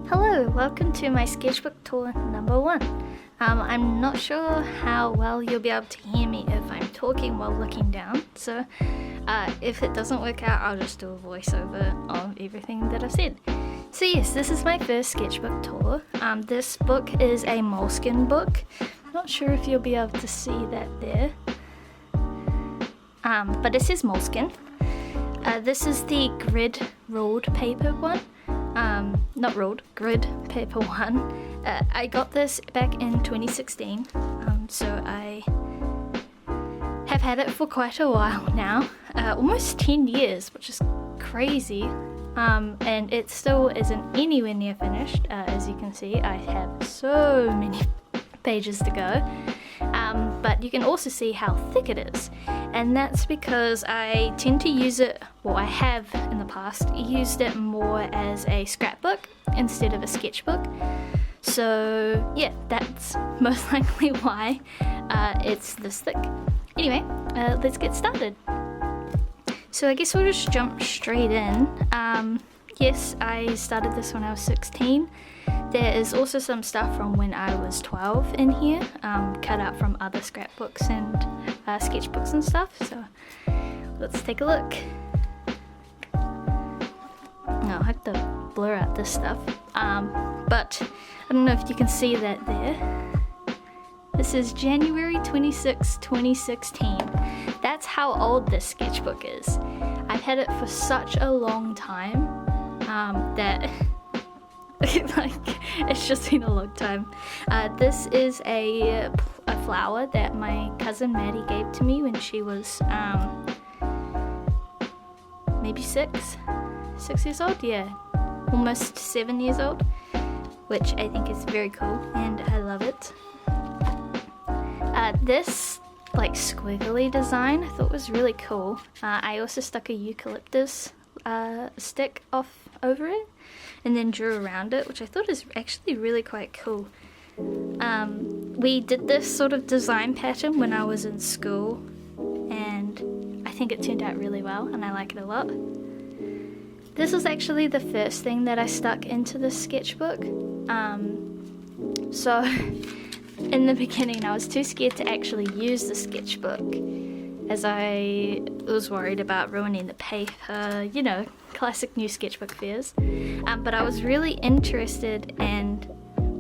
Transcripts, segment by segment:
Hello, welcome to my sketchbook tour number 1. I'm not sure how well you'll be able to hear me if I'm talking while looking down, so if it doesn't work out, I'll just do a voiceover of everything that I've said. So yes, this is my first sketchbook tour. This book is a moleskin book. I'm not sure if you'll be able to see that there, but it says moleskin. This is the grid ruled paper one. Not ruled, grid paper one. I got this back in 2016, so I have had it for quite a while now, almost 10 years, which is crazy, and it still isn't anywhere near finished. As you can see, I have so many pages to go, but you can also see how thick it is, and that's because I tend to use it, well, I have in the past used it more as a scrapbook instead of a sketchbook. So yeah, that's most likely why it's this thick. Anyway, let's get started. So I guess we'll just jump straight in. Yes, I started this when I was 16. There is also some stuff from when I was 12 in here, cut out from other scrapbooks and sketchbooks and stuff, so let's take a look. I'll have to blur out this stuff, but I don't know if you can see that there. This is January 26, 2016. That's how old this sketchbook is. I've had it for such a long time that like it's just been a long time. This is a flower that my cousin Maddie gave to me when she was maybe 6 years old, yeah, almost 7 years old, which I think is very cool and I love it. This like squiggly design I thought was really cool. I also stuck a eucalyptus stick off over it and then drew around it, which I thought is actually really quite cool. We did this sort of design pattern when I was in school, and I think it turned out really well and I like it a lot. This was actually the first thing that I stuck into the sketchbook. So in the beginning I was too scared to actually use the sketchbook, as I was worried about ruining the paper, you know, classic new sketchbook fears. But I was really interested and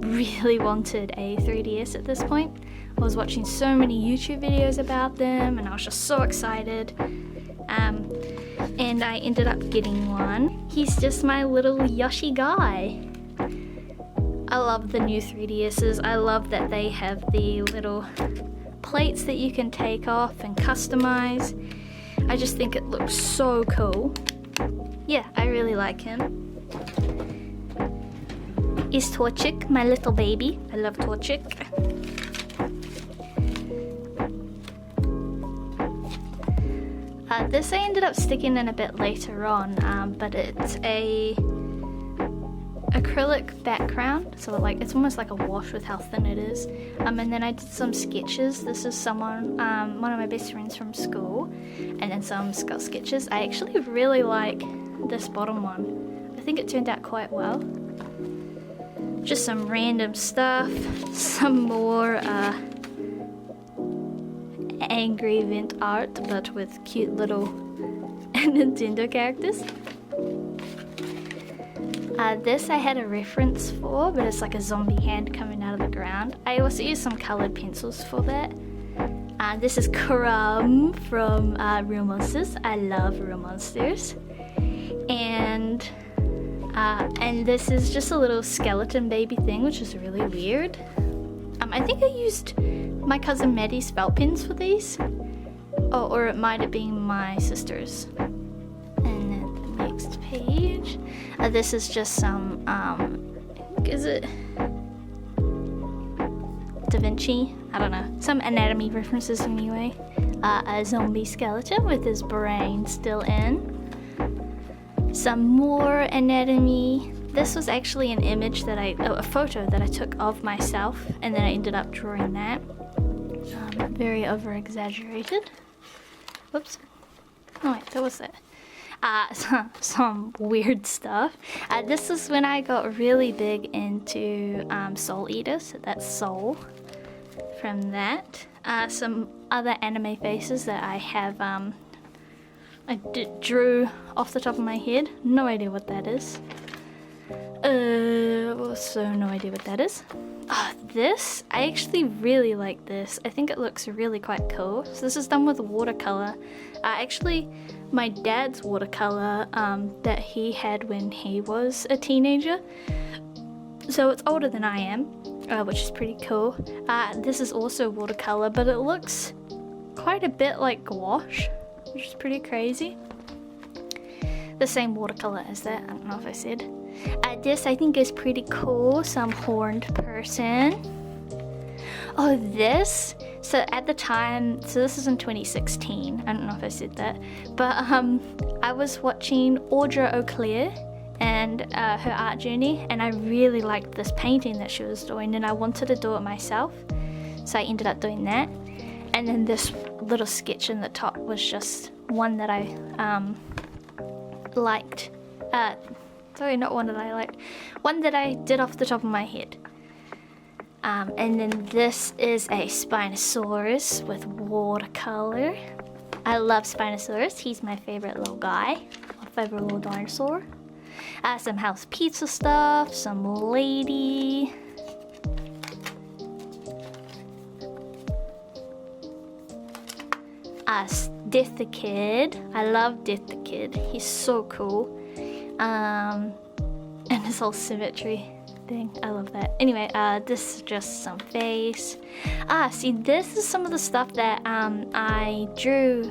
really wanted a 3DS at this point. I was watching so many YouTube videos about them and I was just so excited. And I ended up getting one. He's just my little Yoshi guy. I love the new 3DSs. I love that they have the little plates that you can take off and customize. I just think it looks so cool. Yeah, I really like him. Is Torchic, my little baby. I love Torchic. This I ended up sticking in a bit later on, but it's a acrylic background, so like it's almost like a wash with how thin it is. And then I did some sketches. This is someone, one of my best friends from school, and then some skull sketches. I actually really like this bottom one. I think it turned out quite well. Just some random stuff, some more Angry Vent art, but with cute little Nintendo characters. This I had a reference for, but it's like a zombie hand coming out of the ground. I also used some colored pencils for that. This is Crumb from Real Monsters. I love Real Monsters. And this is just a little skeleton baby thing, which is really weird. I think I used my cousin Maddie's felt pens for these. Oh, or it might have been my sister's. And then the next page. This is just some, is it Da Vinci? I don't know. Some anatomy references anyway. A zombie skeleton with his brain still in. Some more anatomy. This was actually an image that a photo that I took of myself, and then I ended up drawing that. Very over exaggerated. Whoops. Oh wait, that was it. some weird stuff. This is when I got really big into Soul Eaters. That's Soul from that. Some other anime faces that I have drew off the top of my head. No idea what that is. Also no idea what that is. This, I actually really like this. I think it looks really quite cool. So this is done with watercolor. Actually, my dad's watercolor that he had when he was a teenager. So it's older than I am, which is pretty cool. This is also watercolor, but it looks quite a bit like gouache, which is pretty crazy. The same watercolor as that, I don't know if I said. This I think is pretty cool, some horned person. Oh, this, so at the time, so this is in 2016, I don't know if I said that, but I was watching Audra O'Clair and her art journey, and I really liked this painting that she was doing, and I wanted to do it myself, so I ended up doing that. And then this little sketch in the top was just one that I liked. Sorry, not one that I liked. One that I did off the top of my head. And then this is a Spinosaurus with watercolor. I love Spinosaurus. He's my favorite little guy. My favorite little dinosaur. Some house pizza stuff. Some lady. Death the Kid. I love Death the Kid. He's so cool. And this whole symmetry thing, I love that. Anyway, this is just some face. See, this is some of the stuff that I drew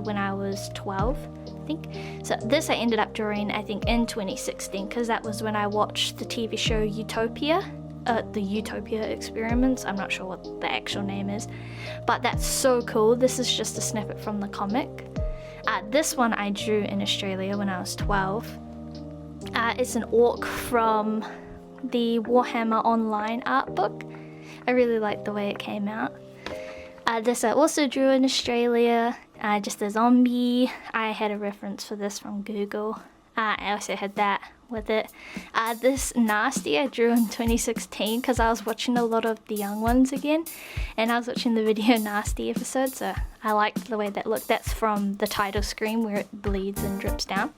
when I was 12, I think. So this I ended up drawing, I think, in 2016, because that was when I watched the TV show Utopia. The Utopia Experiments. I'm not sure what the actual name is, but that's so cool. This is just a snippet from the comic. This one I drew in Australia when I was 12. It's an orc from the Warhammer Online art book. I really like the way it came out. This I also drew in Australia, just a zombie. I had a reference for this from Google. I also had that with it. This Nasty I drew in 2016 because I was watching a lot of the young ones again, and I was watching the Video Nasty episode, so I liked the way that looked. That's from the title screen where it bleeds and drips down.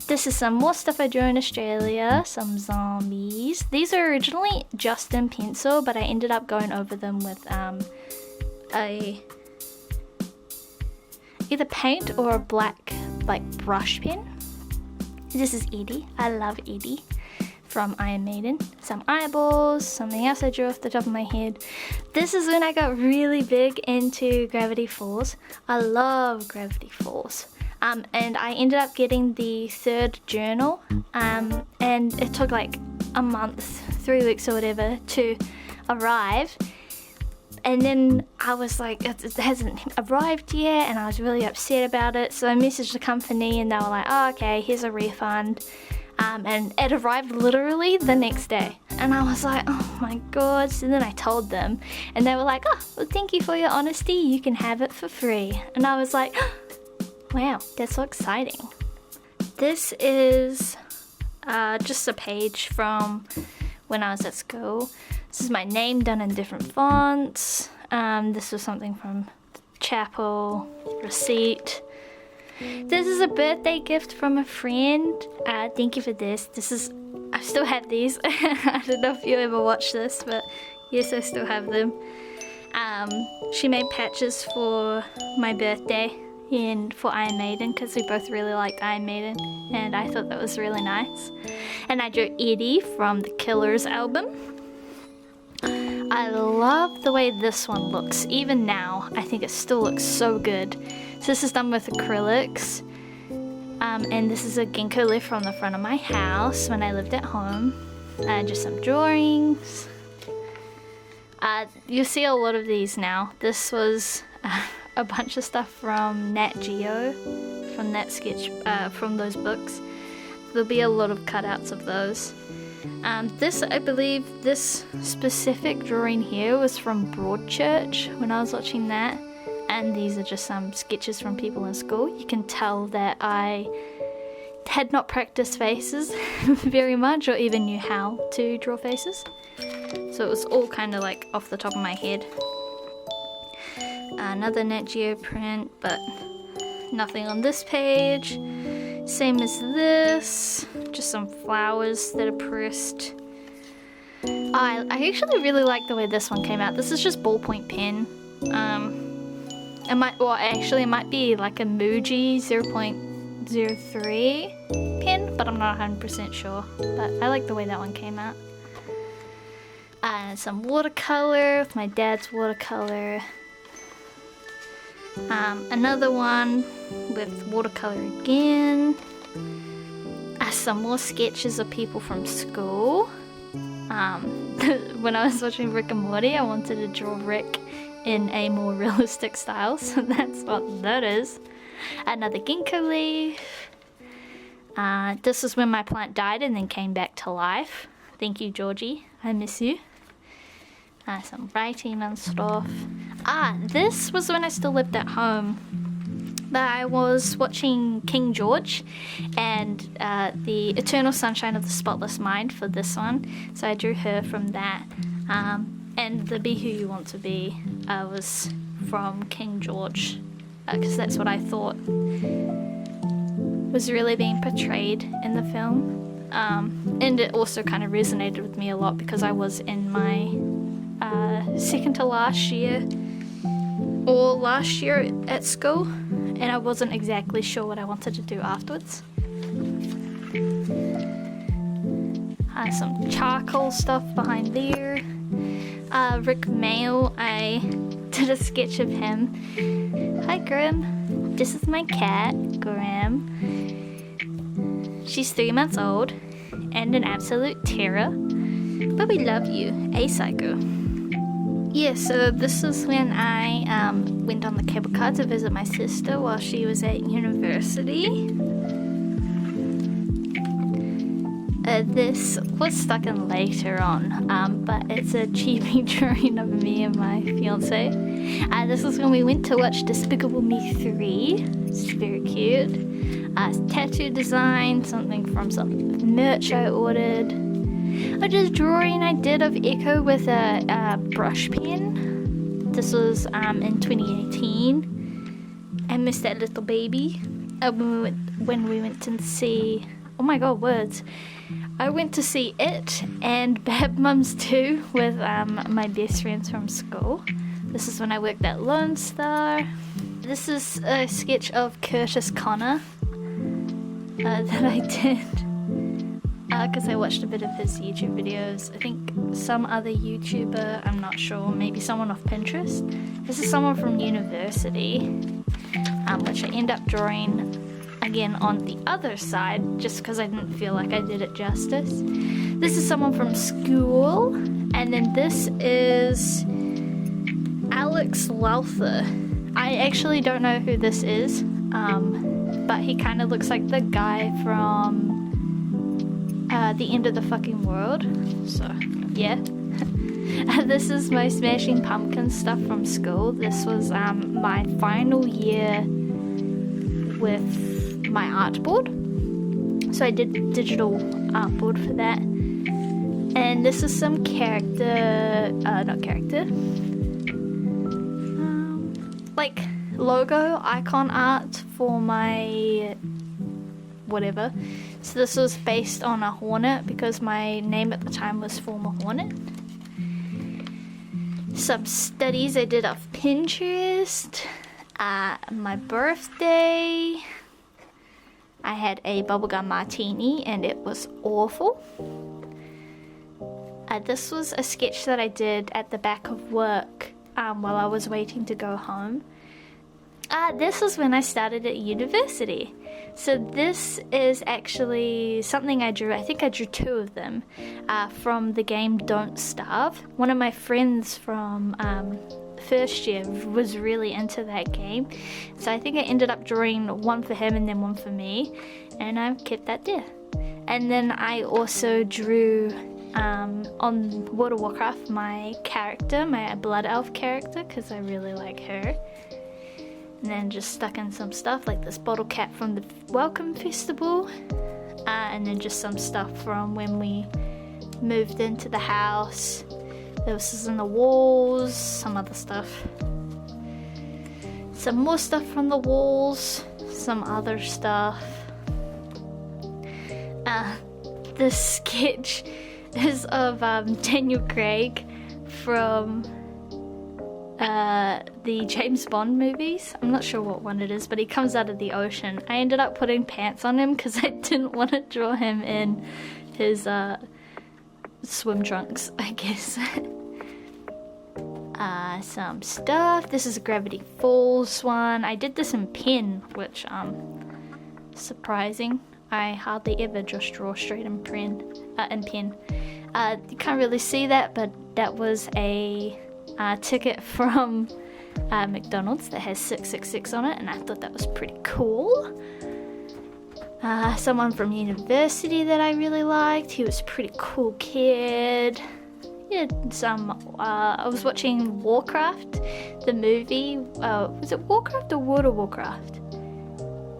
This is some more stuff I drew in Australia, some zombies. These are originally just in pencil, but I ended up going over them with a either paint or a black brush pen. This is Eddie. I love Eddie from Iron Maiden. Some eyeballs, something else I drew off the top of my head. This is when I got really big into Gravity Falls. I love Gravity Falls. And I ended up getting the third journal, and it took like a month, 3 weeks or whatever to arrive. And then I was like, it hasn't arrived yet, and I was really upset about it. So I messaged the company, and they were like, oh, okay, here's a refund. And it arrived literally the next day. And I was like, oh my god. So then I told them, and they were like, oh, well, thank you for your honesty. You can have it for free. And I was like, wow, that's so exciting. This is just a page from when I was at school. This is my name done in different fonts. This was something from chapel, receipt. This is a birthday gift from a friend. Thank you for this. This is, I still have these. I don't know if you ever watched this, but yes, I still have them. She made patches for my birthday and for Iron Maiden, because we both really liked Iron Maiden, and I thought that was really nice. And I drew Eddie from the Killers album. I love the way this one looks. Even now, I think it still looks so good. So this is done with acrylics. And this is a ginkgo leaf from the front of my house when I lived at home. Just some drawings. You'll see a lot of these now. This was a bunch of stuff from Nat Geo, from that sketch, from those books. There'll be a lot of cutouts of those. This, I believe, this specific drawing here was from Broadchurch when I was watching that. and these are just some sketches from people in school. You can tell that I had not practiced faces very much, or even knew how to draw faces. So it was all kind of like off the top of my head. Another Nat Geo print, but nothing on this page. Same as this, just some flowers that are pressed. I actually really like the way this one came out. This is just ballpoint pen. It might be like a Muji 0.03 pen, but I'm not 100% sure. But I like the way that one came out. Some watercolor with my dad's watercolor. Another one with watercolor again. Some more sketches of people from school. When I was watching Rick and Morty, I wanted to draw Rick in a more realistic style, so that's what that is. Another ginkgo leaf. This is when my plant died and then came back to life. Thank you, Georgie. I miss you. Some writing and stuff. This was when I still lived at home. But I was watching King George and the Eternal Sunshine of the Spotless Mind for this one. So I drew her from that. And the Be Who You Want to Be was from King George. Because that's what I thought was really being portrayed in the film. And it also kind of resonated with me a lot because I was in my second to last year or last year at school, and I wasn't exactly sure what I wanted to do afterwards. Some charcoal stuff behind there. Rick Mail, I did a sketch of him. Hi Grim, this is my cat, Grim. She's 3 months old and an absolute terror, but we love you, a psycho. Yeah, so this is when I went on the cable car to visit my sister while she was at university. This was stuck in later on, but it's a chibi drawing of me and my fiance. This is when we went to watch Despicable Me 3. It's very cute. Tattoo design, something from some merch I ordered. Just drawing I did of Echo with a brush pen. This was in 2018. I missed that little baby. When we went to see, oh my god, words. I went to see it and Bad Mums 2 with my best friends from school. This is when I worked at Lone Star. This is a sketch of Curtis Connor that I did. Because I watched a bit of his YouTube videos. I think some other YouTuber, I'm not sure, maybe someone off Pinterest. This is someone from university, which I end up drawing again on the other side, just because I didn't feel like I did it justice. This is someone from school, and then this is Alex Lowther. I actually don't know who this is, but he kind of looks like the guy from The End of the Fucking World, so yeah. This is my Smashing Pumpkins stuff from school. This was my final year with my artboard, so I did digital artboard for that. And this is some like logo icon art for my whatever. So this was based on a hornet because my name at the time was Former Hornet. Some studies I did off Pinterest. My birthday, I had a bubblegum martini and it was awful. This was a sketch that I did at the back of work while I was waiting to go home. This was when I started at university. So this is actually something I drew. I think I drew 2 of them from the game Don't Starve. One of my friends from first year was really into that game. So I think I ended up drawing one for him and then one for me. And I've kept that there. And then I also drew on World of Warcraft my character, my Blood Elf character, because I really like her. and then just stuck in some stuff like this bottle cap from the Welcome Festival, and then just some stuff from when we moved into the house. This is in the walls, some other stuff. Some more stuff from the walls, some other stuff. This sketch is of Daniel Craig from the James Bond movies. I'm not sure what one it is, but he comes out of the ocean. I ended up putting pants on him because I didn't want to draw him in his swim trunks, I guess. Some stuff. This is a Gravity Falls one. I did this in pen, which surprising. I hardly ever just draw straight in pen. You can't really see that, but that was a ticket from McDonald's that has 666 on it, and I thought that was pretty cool. Someone from university that I really liked. He was a pretty cool kid. He had some, I was watching Warcraft, the movie. Was it Warcraft or World of Warcraft?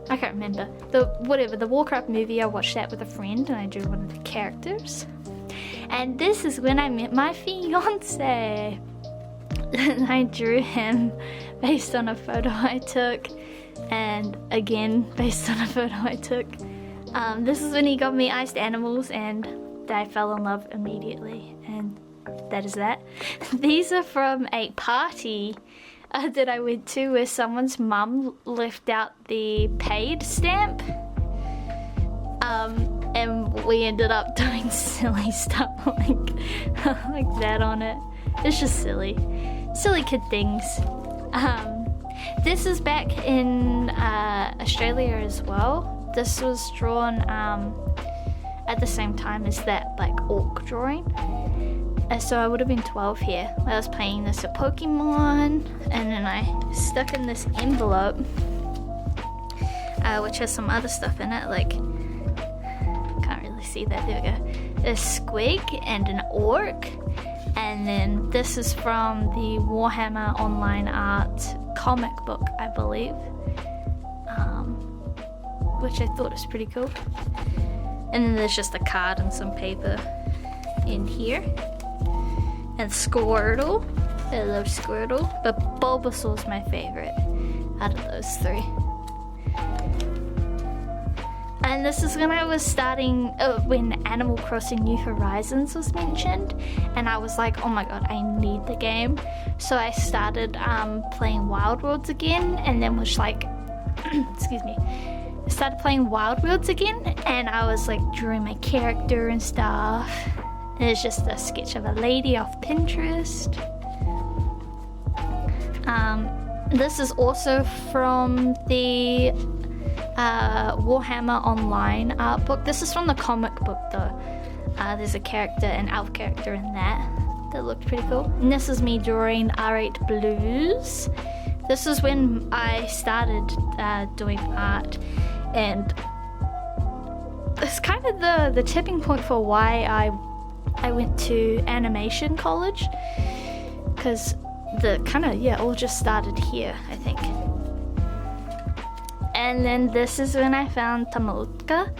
I can't remember. The Warcraft movie, I watched that with a friend and I drew one of the characters. And this is when I met my fiance. And I drew him based on a photo I took, and again based on a photo I took. This is when he got me iced animals and I fell in love immediately, and that is that. These are from a party that I went to where someone's mum left out the paid stamp, and we ended up doing silly stuff like that on it. It's just silly kid things. This is back in Australia as well. This was drawn at the same time as that orc drawing. So I would have been 12 here. I was playing this at Pokemon, and then I stuck in this envelope, which has some other stuff in it, like, can't really see that, there we go. A squig and an orc, and then this is from the Warhammer Online Art comic book, I believe, which I thought was pretty cool. And then there's just a card and some paper in here. And Squirtle. I love Squirtle. But Bulbasaur's my favorite out of those three. And this is when I was starting, when Animal Crossing New Horizons was mentioned. And I was like, oh my god, I need the game. So I started playing Wild Worlds again. And then was like, excuse me. I started playing Wild Worlds again. And I was like drawing my character and stuff. It's just a sketch of a lady off Pinterest. This is also from the Warhammer Online art book. This is from the comic book though. There's a character, an elf character in that looked pretty cool. And this is me drawing R8 Blues. This is when I started doing art, and it's kind of the tipping point for why I went to animation college, because all just started here, I think. And then this is when I found Tamika.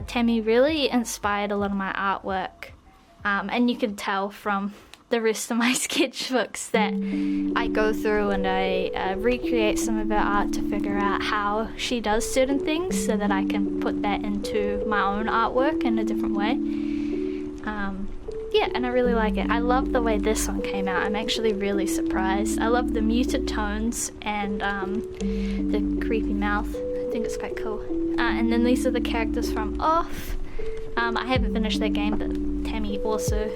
Tammy really inspired a lot of my artwork, and you can tell from the rest of my sketchbooks that I go through and I recreate some of her art to figure out how she does certain things so that I can put that into my own artwork in a different way. Yeah, and I really like it. I love the way this one came out. I'm actually really surprised. I love the muted tones and the creepy mouth. I think it's quite cool. And then these are the characters from Off. I haven't finished that game, but Tammy also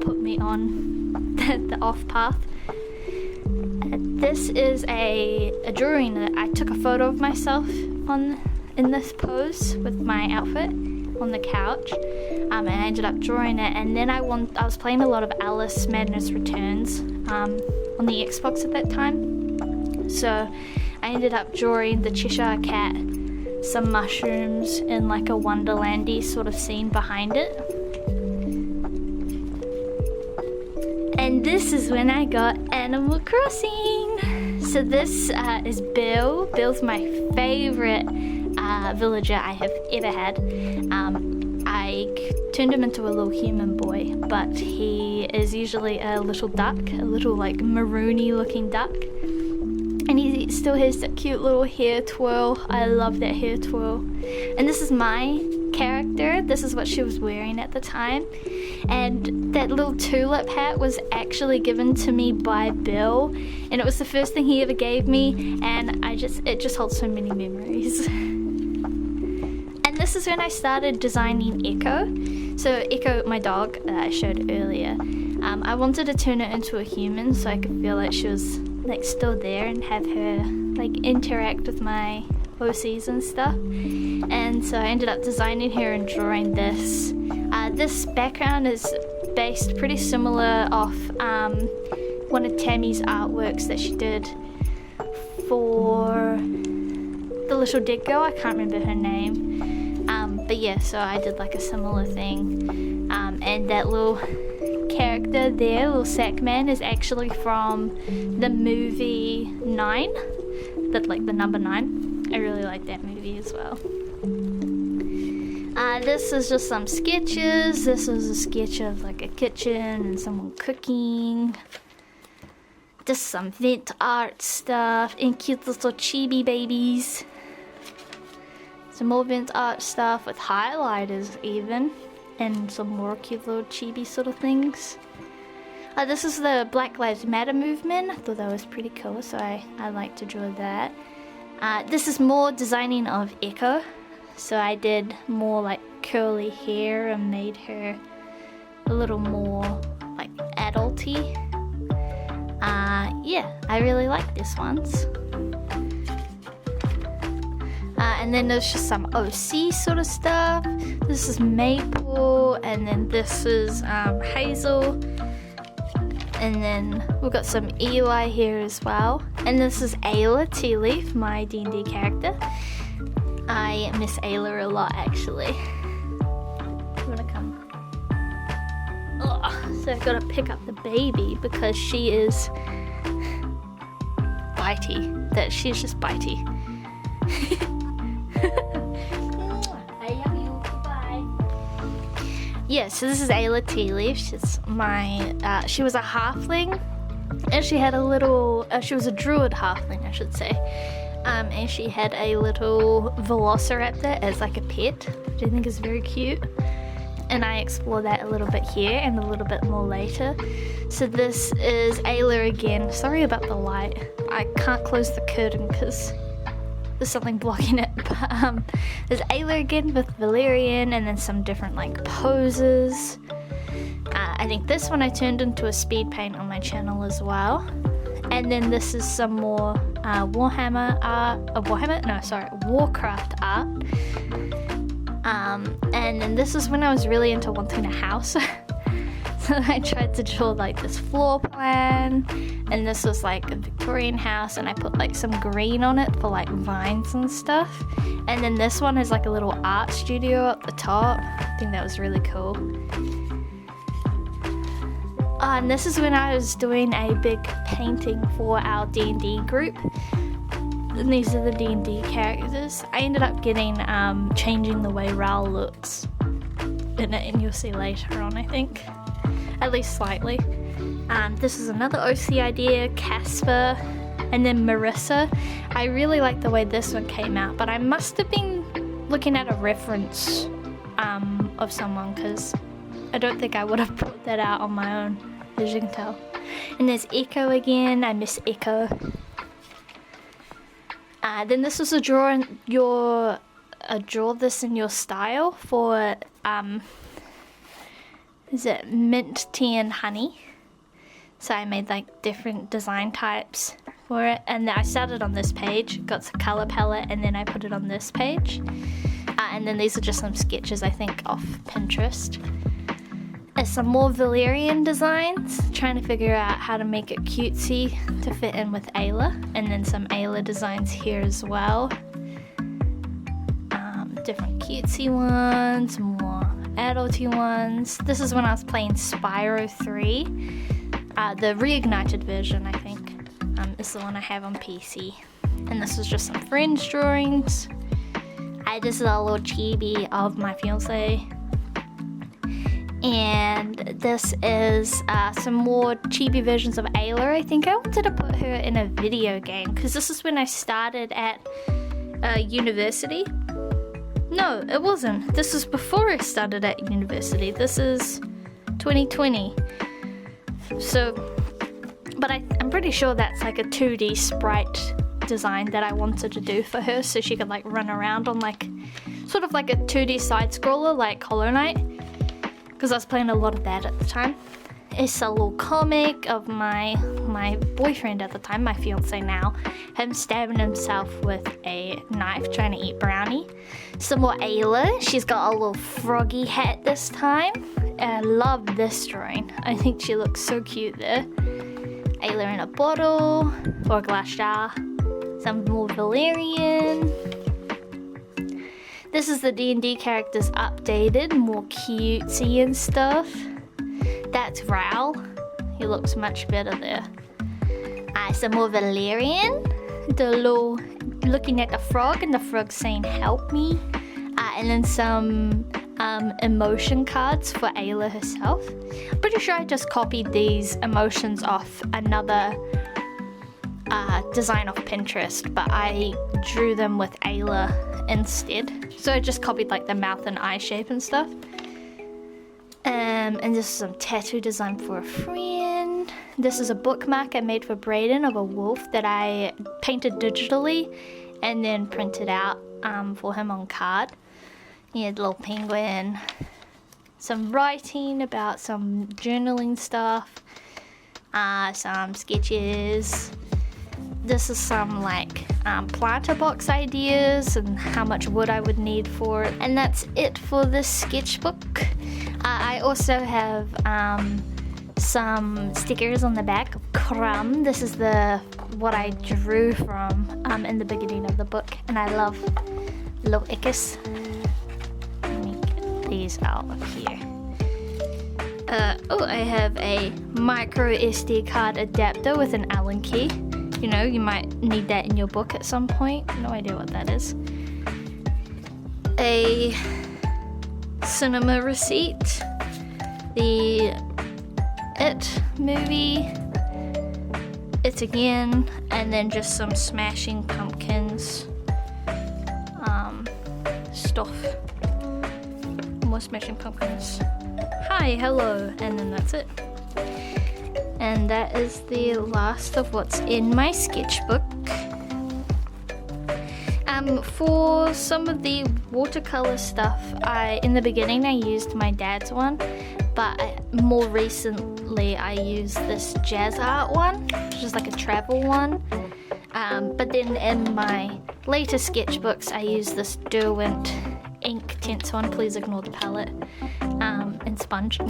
put me on the Off path. This is a drawing that I took a photo of myself in this pose with my outfit on the couch, and I ended up drawing it. And then I was playing a lot of Alice Madness Returns on the Xbox at that time, so I ended up drawing the Cheshire Cat, some mushrooms, and like a Wonderlandy sort of scene behind it. And this is when I got Animal Crossing. So this is Bill. Bill's my favorite villager I have ever had. I turned him into a little human boy, but he is usually a little duck, a little like maroony looking duck. And he still has that cute little hair twirl. I love that hair twirl. And this is my character. This is what she was wearing at the time. And that little tulip hat was actually given to me by Bill. And it was the first thing he ever gave me. And it just holds so many memories. And this is when I started designing Echo. So Echo, my dog that I showed earlier, I wanted to turn her into a human so I could feel like she was like still there and have her like interact with my OCs and stuff. And so I ended up designing her and drawing this. This background is based pretty similar off one of Tammy's artworks that she did for the little dead girl. I can't remember her name. But yeah, so I did like a similar thing. And that little character there, little sack man, is actually from the movie 9, but like the number 9. I really like that movie as well. This is just some sketches. This is a sketch of like a kitchen and someone cooking. Just some vent art stuff and cute little chibi babies. Some more vent art stuff with highlighters even. And some more cute little chibi sort of things. This is the Black Lives Matter movement. I thought that was pretty cool, so I like to draw that. This is more designing of Echo. So I did more like curly hair and made her a little more like adulty. Yeah, I really like this ones. And then there's just some OC sort of stuff. This is Maple, and then this is Hazel. And then we've got some Eli here as well. And this is Ayla Tea Leaf, my D&D character. I miss Ayla a lot actually. You wanna come? Oh, so I've got to pick up the baby because she is bitey. She's just bitey. Yeah, so this is Ayla Tea Leaf. She's she was a halfling, and she had a little, she was a druid halfling, I should say. And she had a little velociraptor as like a pet, which I think is very cute. And I explore that a little bit here and a little bit more later. So this is Ayla again. Sorry about the light. I can't close the curtain because there's something blocking it. But there's Ayla again with Valerian, and then some different like poses. I think this one I turned into a speed paint on my channel as well. And then this is some more Warcraft art. And then this is when I was really into wanting a house. So I tried to draw like this floor plan, and this was like a Victorian house, and I put like some green on it for like vines and stuff. And then this one is like a little art studio at the top. I think that was really cool. And this is when I was doing a big painting for our D&D group. And these are the D&D characters. I ended up changing the way Raoul looks in it, and you'll see later on, I think. At least slightly. This is another OC idea, Casper, and then Marissa. I really like the way this one came out, but I must have been looking at a reference of someone, because I don't think I would have put that out on my own, as you can tell. And there's Echo again. I miss Echo. Then this was a draw this in your style for is it mint tea and honey. So I made like different design types for it, and I started on this page, got the color palette, and then I put it on this page. And then these are just some sketches I think off Pinterest. There's some more Valerian designs, trying to figure out how to make it cutesy to fit in with Ayla, and then some Ayla designs here as well. Different cutesy ones, more adulty ones. This is when I was playing Spyro 3, the reignited version I think, is the one I have on PC. And this is just some friends' drawings. This is a little chibi of my fiance. And this is some more chibi versions of Ayla. I think I wanted to put her in a video game because this is when I started at university. No, it wasn't. This is before I started at university. This is 2020. So, but I'm pretty sure that's like a 2D sprite design that I wanted to do for her so she could like run around on like sort of like a 2D side scroller like Hollow Knight, because I was playing a lot of that at the time. It's a little comic of my boyfriend at the time, my fiance now, him stabbing himself with a knife trying to eat brownie. Some more Ayla. She's got a little froggy hat this time. I love this drawing. I think she looks so cute there. Ayla in a bottle or a glass jar. Some more Valerian. This is the D&D characters updated, more cutesy and stuff. That's Raoul. He looks much better there. Some more Valerian. The little looking at the frog and the frog saying help me. And then some emotion cards for Ayla herself. I'm pretty sure I just copied these emotions off another design off Pinterest, but I drew them with Ayla instead. So I just copied like the mouth and eye shape and stuff. And this is some tattoo design for a friend. This is a bookmark I made for Brayden of a wolf that I painted digitally and then printed out for him on card. He had a little penguin. Some writing about some journaling stuff. Some sketches. This is some like planter box ideas and how much wood I would need for it. And that's it for this sketchbook. I also have some stickers on the back of Crumb. This is what I drew from in the beginning of the book, and I love little Icus. Let me get these out of here. I have a micro SD card adapter with an Allen key. You know, you might need that in your book at some point. No idea what that is. A cinema receipt, the It movie, It Again, and then just some Smashing Pumpkins stuff. More Smashing Pumpkins. Hi, hello, and then that's it. And that is the last of what's in my sketchbook. For some of the watercolor stuff, in the beginning I used my dad's one, but more recently I used this jazz art one, which is like a travel one. But then in my later sketchbooks I use this Derwent ink tints one. Please ignore the palette and sponge.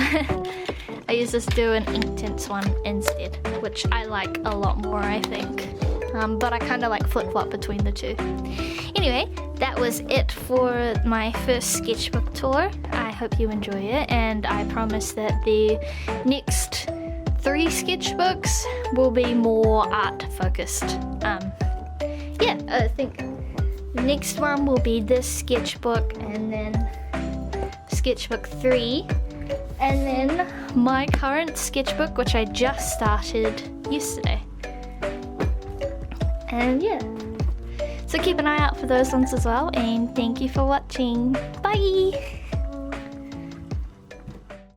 I use this Derwent ink tints one instead, which I like a lot more, I think. But I kind of like flip-flop between the two. Anyway, that was it for my first sketchbook tour. I hope you enjoy it, and I promise that the next 3 sketchbooks will be more art-focused. I think the next one will be this sketchbook, and then sketchbook 3, and then my current sketchbook, which I just started yesterday. And yeah, so keep an eye out for those ones as well, and thank you for watching. Bye!